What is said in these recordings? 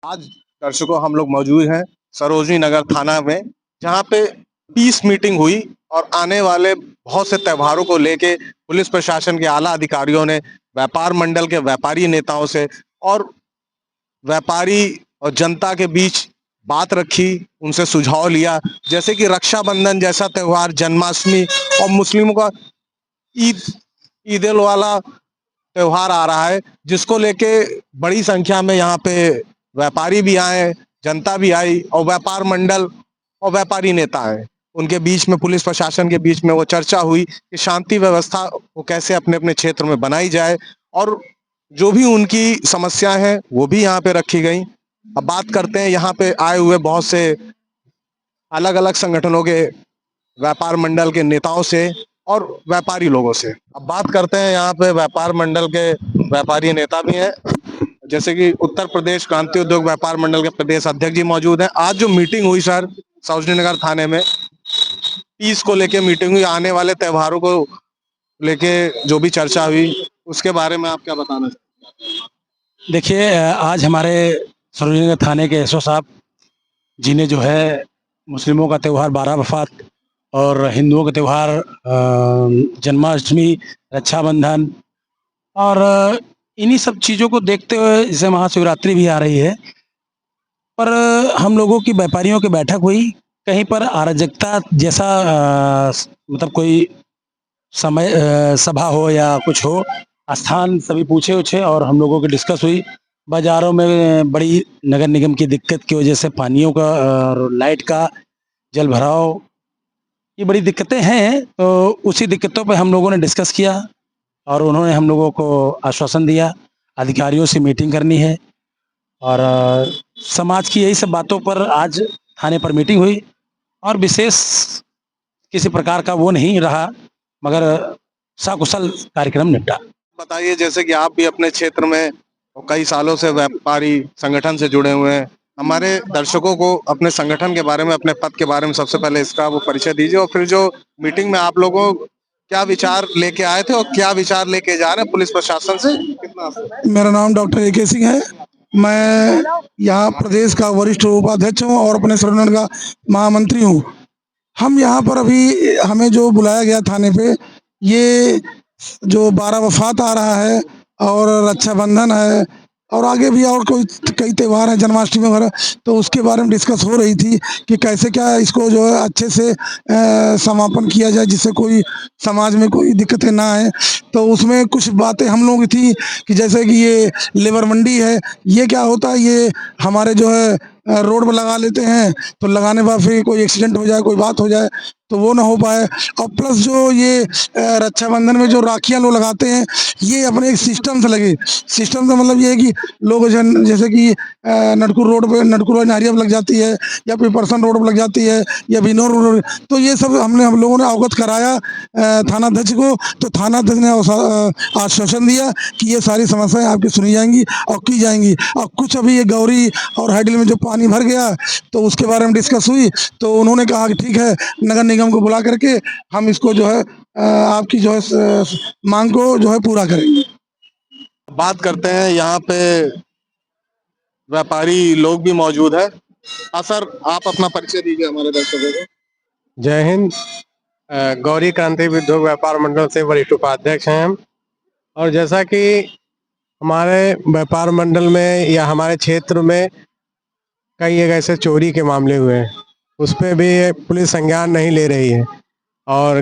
आज दर्शकों हम लोग मौजूद हैं सरोजनी नगर थाना में, जहां पे पीस मीटिंग हुई और आने वाले बहुत से त्योहारों को लेके पुलिस प्रशासन के आला अधिकारियों ने व्यापार मंडल के व्यापारी नेताओं से और व्यापारी और जनता के बीच बात रखी, उनसे सुझाव लिया। जैसे कि रक्षाबंधन जैसा त्योहार, जन्माष्टमी और मुस्लिमों का ईद ईद उल वाला त्योहार आ रहा है, जिसको लेके बड़ी संख्या में यहाँ पे व्यापारी भी आए, जनता भी आई और व्यापार मंडल और व्यापारी नेता आए। उनके बीच में, पुलिस प्रशासन के बीच में वो चर्चा हुई कि शांति व्यवस्था को कैसे अपने अपने क्षेत्र में बनाई जाए और जो भी उनकी समस्याएं हैं वो भी यहाँ पे रखी गई। अब बात करते हैं यहाँ पे आए हुए बहुत से अलग अलग संगठनों के व्यापार मंडल के नेताओं से और व्यापारी लोगों से। अब बात करते हैं, यहाँ पे व्यापार मंडल के व्यापारी नेता भी हैं, जैसे कि उत्तर प्रदेश क्रांति उद्योग व्यापार मंडल के प्रदेश अध्यक्ष जी मौजूद हैं। आज जो मीटिंग हुई सर सरोजनी नगर थाने में, पीस को लेके मीटिंग हुई, आने वाले त्योहारों को लेके जो भी चर्चा हुई, उसके बारे में आप क्या बताना चाहते देखिए, आज हमारे सरोजनी नगर थाने के एसओ साहब जी ने जो है मुस्लिमों का त्यौहार बारह वफात और हिंदुओं का त्यौहार जन्माष्टमी, रक्षाबंधन और इन्हीं सब चीज़ों को देखते हुए, जैसे महाशिवरात्रि भी आ रही है, पर हम लोगों की व्यापारियों की बैठक हुई। कहीं पर अराजकता जैसा मतलब कोई समय सभा हो या कुछ हो, स्थान सभी पूछे उछे और हम लोगों की डिस्कस हुई। बाज़ारों में बड़ी नगर निगम की दिक्कत की वजह से पानियों का और लाइट का, जल भराव, ये बड़ी दिक्कतें हैं। तो उसी दिक्कतों पे हम लोगों ने डिस्कस किया और उन्होंने हम लोगों को आश्वासन दिया अधिकारियों से मीटिंग करनी है और समाज की यही सब बातों पर आज थाने पर मीटिंग हुई और विशेष किसी प्रकार का वो नहीं रहा, मगर सकुशल कार्यक्रम निपटा। बताइए, जैसे कि आप भी अपने क्षेत्र में कई सालों से व्यापारी संगठन से जुड़े हुए हैं, हमारे दर्शकों को अपने संगठन के बारे में, अपने पद के बारे में सबसे पहले इसका वो परिचय दीजिए और फिर जो मीटिंग में आप लोगों क्या विचार लेके आए थे और क्या विचार लेके जा रहे हैं पुलिस प्रशासन से। कितना मेरा नाम डॉक्टर AK सिंह है। मैं यहाँ प्रदेश का वरिष्ठ उपाध्यक्ष हूँ और अपने सरोजनी का महामंत्री हूँ। हम यहाँ पर अभी, हमें जो बुलाया गया थाने पे, ये जो 12 वफात आ रहा है और रक्षाबंधन है और आगे भी और कोई कई त्यौहार हैं, जन्माष्टमी वगैरह, तो उसके बारे में डिस्कस हो रही थी कि कैसे क्या इसको जो है अच्छे से समापन किया जाए, जिससे कोई समाज में कोई दिक्कतें ना आए। तो उसमें कुछ बातें हम लोग थी कि जैसे कि ये लेबर मंडी है, ये क्या होता है, ये हमारे जो है रोड पर लगा लेते हैं, तो लगाने के बाद फिर कोई एक्सीडेंट हो जाए, कोई बात हो जाए तो वो ना हो पाए। और प्लस जो ये रक्षाबंधन में जो राखियाँ लोग लगाते हैं, ये अपने एक सिस्टम से लगे। सिस्टम का मतलब ये है कि लोग जैसे कि नटकुर रोड पे, नटकुर नारिया पर लग जाती है या फिर परसन रोड पर लग जाती है या बिनौर रोड, तो ये सब हम लोगों ने अवगत कराया थाना अध्यक्ष को। तो थाना अध्यक्ष ने आश्वासन दिया कि ये सारी समस्याएं आपकी सुनी जाएंगी और की जाएंगी। और कुछ अभी ये गौरी और हाइडल में जो पानी भर गया, तो उसके बारे में डिस्कस हुई, तो उन्होंने कहा कि ठीक है, नगर निगम को बुला करके हम इसको जो है आपकी जो है मांग को जो है पूरा करेंगे। बात करते हैं, यहाँ पे व्यापारी लोग भी मौजूद है। हाँ सर, आप अपना परिचय दीजिए हमारे दर्शकों को। जय हिंद। गौरी क्रांति उद्योग व्यापार मंडल से वरिष्ठ उपाध्यक्ष हैं हम। और जैसा कि हमारे व्यापार मंडल में या हमारे क्षेत्र में कई एक ऐसे चोरी के मामले हुए हैं, उस पर भी पुलिस संज्ञान नहीं ले रही है। और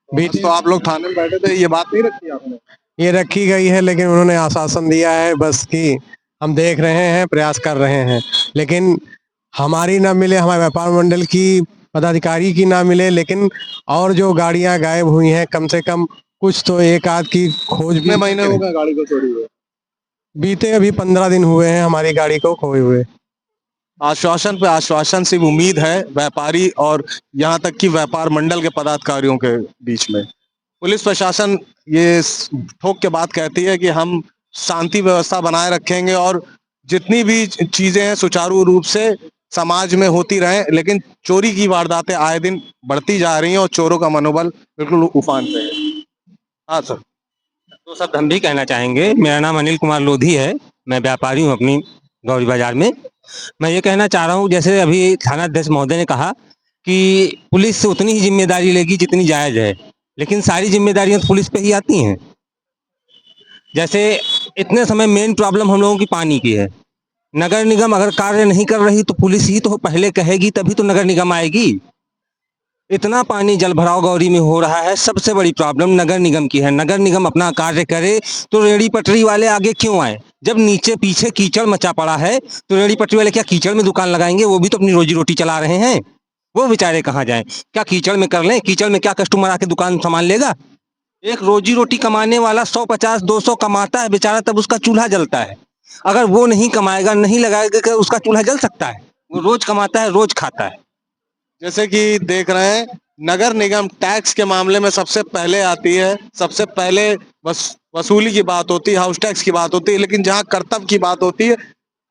बीच तो आप लोग थाने में बैठे थे, ये बात नहीं रखी आपने? ये रखी गई है, लेकिन उन्होंने आश्वासन दिया है बस कि हम देख रहे हैं, प्रयास कर रहे हैं। लेकिन हमारी ना मिले, हमारे व्यापार मंडल की पदाधिकारी की ना मिले, लेकिन और जो गाड़ियां गायब हुई हैं, कम से कम कुछ तो एक आध की खोज। कितने महीने हो गए गाड़ी को चोरी हुए? बीते अभी 15 दिन हुए हैं हमारी गाड़ी को खोए हुए। आश्वासन पे आश्वासन से उम्मीद है व्यापारी और यहाँ तक कि व्यापार मंडल के पदाधिकारियों के बीच में। पुलिस प्रशासन ये ठोक के बात कहती है कि हम शांति व्यवस्था बनाए रखेंगे और जितनी भी चीजें हैं सुचारू रूप से समाज में होती रहे, लेकिन चोरी की वारदातें आए दिन बढ़ती जा रही हैं और चोरों का मनोबल बिल्कुल उफान पे है। हाँ सर। तो सर, हम भी कहना चाहेंगे। मेरा नाम अनिल कुमार लोधी है, मैं व्यापारी हूँ अपनी गौरी बाजार में। मैं ये कहना चाह रहा हूँ, जैसे अभी थानाध्यक्ष महोदय ने कहा कि पुलिस उतनी ही जिम्मेदारी लेगी जितनी जायज़ है, लेकिन सारी जिम्मेदारियां तो पुलिस पे ही आती हैं। जैसे इतने समय मेन प्रॉब्लम हम लोगों की पानी की है। नगर निगम अगर कार्य नहीं कर रही तो पुलिस ही तो पहले कहेगी, तभी तो नगर निगम आएगी। इतना पानी जल भराव गौरी में हो रहा है, सबसे बड़ी प्रॉब्लम नगर निगम की है। नगर निगम अपना कार्य करे तो रेहड़ी पटरी वाले आगे क्यों आए? जब नीचे पीछे कीचड़ मचा पड़ा है तो रेहड़ी पटरी वाले क्या कीचड़ में दुकान लगाएंगे? वो भी तो अपनी रोजी रोटी चला रहे हैं। वो बेचारे कहाँ जाएं? क्या कीचड़ में कर लें? कीचड़ में क्या कस्टमर आके दुकान सामान लेगा? एक रोजी रोटी कमाने वाला 150-200 कमाता है बेचारा, तब उसका चूल्हा जलता है। अगर वो नहीं कमाएगा, नहीं लगाएगा, क्या उसका चूल्हा जल सकता है? वो रोज कमाता है, रोज खाता है। जैसे कि देख रहे हैं, नगर निगम टैक्स के मामले में सबसे पहले आती है, सबसे पहले वसूली की बात होती है, हाउस टैक्स की बात होती है, लेकिन जहां कर्तव्य की बात होती है,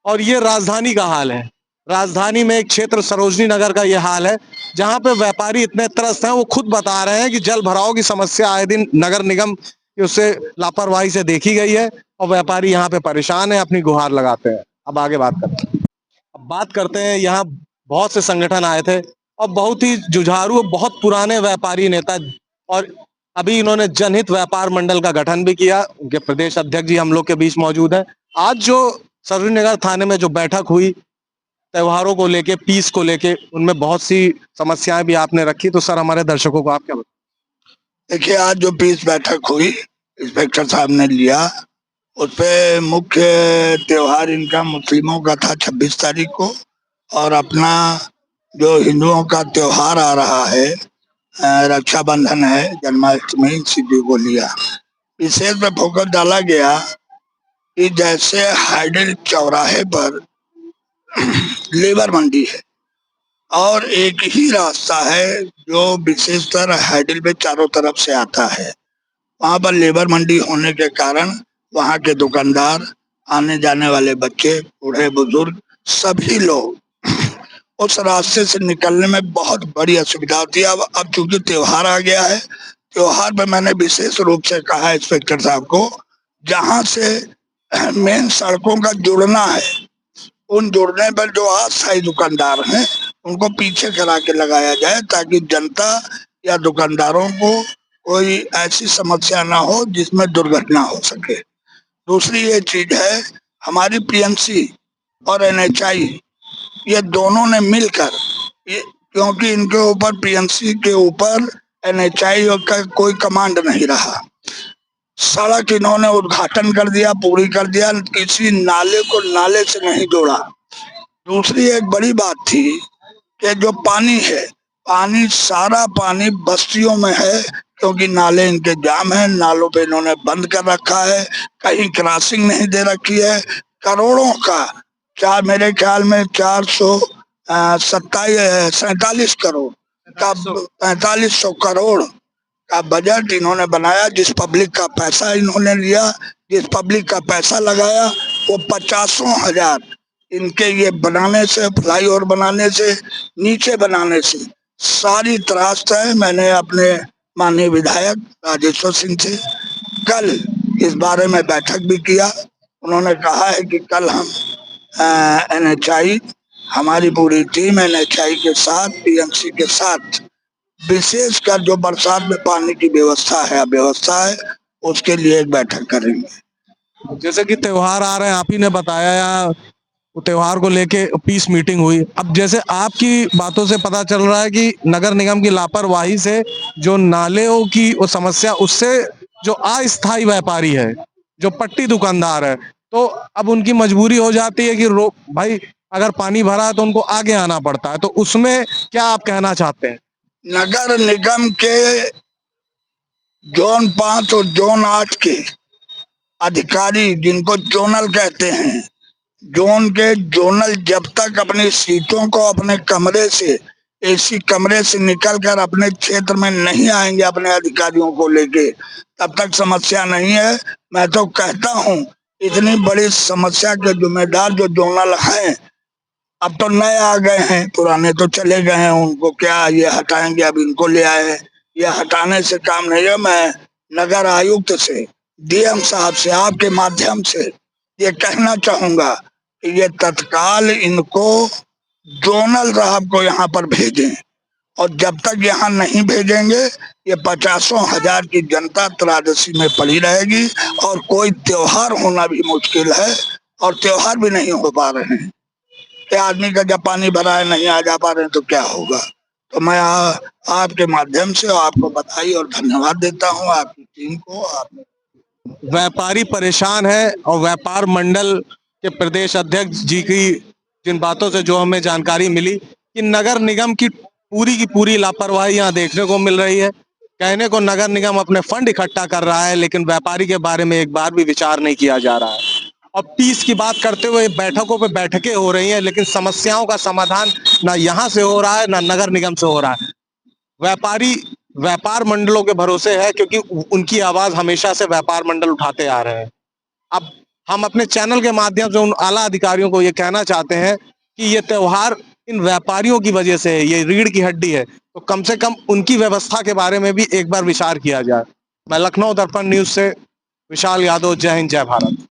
और ये राजधानी का हाल है। राजधानी में एक क्षेत्र सरोजनी नगर का ये हाल है, जहां पे व्यापारी इतने त्रस्त हैं, वो खुद बता रहे हैं कि जल भराव की समस्या आए दिन नगर निगम की उससे लापरवाही से देखी गई है, और व्यापारी यहाँ पे परेशान है, अपनी गुहार लगाते हैं। अब आगे बात करते हैं। अब बात करते हैं, यहाँ बहुत से संगठन आए थे और बहुत ही जुझारू, बहुत पुराने व्यापारी नेता, और अभी इन्होंने जनहित व्यापार मंडल का गठन भी किया। उनके प्रदेश अध्यक्ष जी हम लोग के बीच मौजूद हैं। आज जो सरोजनी नगर थाने में जो बैठक हुई त्योहारों को लेके, पीस को लेके, उनमें बहुत सी समस्याएं भी आपने रखी, तो सर हमारे दर्शकों को आप क्या बताएं? देखिए, आज जो पीस बैठक हुई इंस्पेक्टर साहब ने लिया, उसपे मुख्य त्योहार इनका मुस्लिमों का था 26 तारीख को, और अपना जो हिंदुओं का त्योहार आ रहा है रक्षाबंधन है, जन्माष्टमी, इसी को लिया। विशेष में फोकस डाला गया कि जैसे हाइडल चौराहे पर लेबर मंडी है और एक ही रास्ता है जो विशेषतर हाइडल में चारों तरफ से आता है, वहां पर लेबर मंडी होने के कारण वहां के दुकानदार, आने जाने वाले बच्चे, बूढ़े बुजुर्ग, सभी लोग उस रास्ते से निकलने में बहुत बड़ी असुविधा होती है। अब चूंकि त्योहार आ गया है, त्योहार पे मैंने विशेष रूप से कहा इंस्पेक्टर साहब को, जहां से मेन सड़कों का जुड़ना है, उन जुड़ने पर जो अस्थायी दुकानदार हैं उनको पीछे करा के लगाया जाए, ताकि जनता या दुकानदारों को कोई ऐसी समस्या ना हो जिसमें दुर्घटना हो सके। दूसरी ये चीज है, हमारी पीएमसी और एनएचआई, ये दोनों ने मिलकर, क्योंकि इनके ऊपर, पीएमसी के ऊपर एनएचआई का कोई कमांड नहीं रहा, सड़क इन्होंने उद्घाटन कर दिया, पूरी कर दिया, किसी नाले को नाले से नहीं जोड़ा। दूसरी एक बड़ी बात थी कि जो पानी है, पानी, सारा पानी बस्तियों में है, क्योंकि नाले इनके जाम हैं, नालों पे इन्होंने बंद कर रखा है, कहीं क्रॉसिंग नहीं दे रखी है। करोड़ों का, मेरे ख्याल में 447 करोड़ का, 4500 करोड़ का बजट इन्होंने बनाया। जिस पब्लिक का पैसा इन्होंने लिया, जिस पब्लिक का पैसा लगाया, वो 50,000 इनके ये बनाने से, फ्लाईओवर बनाने से, नीचे बनाने से सारी त्रासद है। मैंने अपने माननीय विधायक राजेश्वर सिंह से कल इस बारे में बैठक भी किया। उन्होंने कहा है कि कल हम एनएचआई, हमारी पूरी टीम एनएचआई के साथ, पीएमसी के साथ, विशेषकर जो बरसात में पानी की व्यवस्था है, उसके लिए एक बैठक करेंगे। जैसे कि त्योहार आ रहे हैं, आप ही ने बताया, यहाँ त्योहार को लेके पीस मीटिंग हुई। अब जैसे आपकी बातों से पता चल रहा है कि नगर निगम की लापरवाही से जो नालों की वो समस्या, उससे जो अस्थायी व्यापारी है, जो पट्टी दुकानदार है, तो अब उनकी मजबूरी हो जाती है कि भाई अगर पानी भरा है तो उनको आगे आना पड़ता है। तो उसमें क्या आप कहना चाहते हैं? नगर निगम के जोन 5 और जोन 8 के अधिकारी, जिनको जोनल कहते हैं, जोन के जोनल जब तक अपनी सीटों को अपने कमरे से, एसी कमरे से निकलकर अपने क्षेत्र में नहीं आएंगे अपने अधिकारियों को लेके, तब तक समस्या नहीं है। मैं तो कहता हूँ, इतनी बड़ी समस्या के जिम्मेदार जो जोनल हैं, अब तो नए आ गए हैं, पुराने तो चले गए हैं, उनको क्या ये हटाएंगे, अब इनको ले आए हैं। ये हटाने से काम नहीं है। मैं नगर आयुक्त से, डीएम साहब से, आपके माध्यम से ये कहना चाहूंगा कि ये तत्काल इनको जोनल साहब को यहाँ पर भेजें, और जब तक यहाँ नहीं भेजेंगे ये 50,000 की जनता त्रासदी में पड़ी रहेगी और कोई त्योहार होना भी मुश्किल है, और त्योहार भी नहीं हो पा रहे हैं कि आदमी का जब पानी भरा है नहीं आ जा पा रहे हैं तो क्या होगा। तो मैं आपके माध्यम से आपको बधाई और धन्यवाद देता हूँ, आपकी टीम को। व्यापारी परेशान है और व्यापार मंडल के प्रदेश अध्यक्ष जी की जिन बातों से जो हमें जानकारी मिली कि नगर निगम की पूरी लापरवाही यहाँ देखने को मिल रही है। कहने को नगर निगम अपने फंड इकट्ठा कर रहा है, लेकिन व्यापारी के बारे में एक बार भी विचार नहीं किया जा रहा है। और पीस की बात करते हुए बैठकों पे बैठकें हो रही हैं, लेकिन समस्याओं का समाधान ना यहाँ से हो रहा है ना नगर निगम से हो रहा है। व्यापारी व्यापार मंडलों के भरोसे है, क्योंकि उनकी आवाज हमेशा से व्यापार मंडल उठाते आ रहे हैं। अब हम अपने चैनल के माध्यम से उन आला अधिकारियों को ये कहना चाहते हैं कि ये त्योहार इन व्यापारियों की वजह से है, ये रीढ़ की हड्डी है, तो कम से कम उनकी व्यवस्था के बारे में भी एक बार विचार किया जाए। मैं लखनऊ दर्पण न्यूज से विशाल यादव, जय हिंद, जय भारत।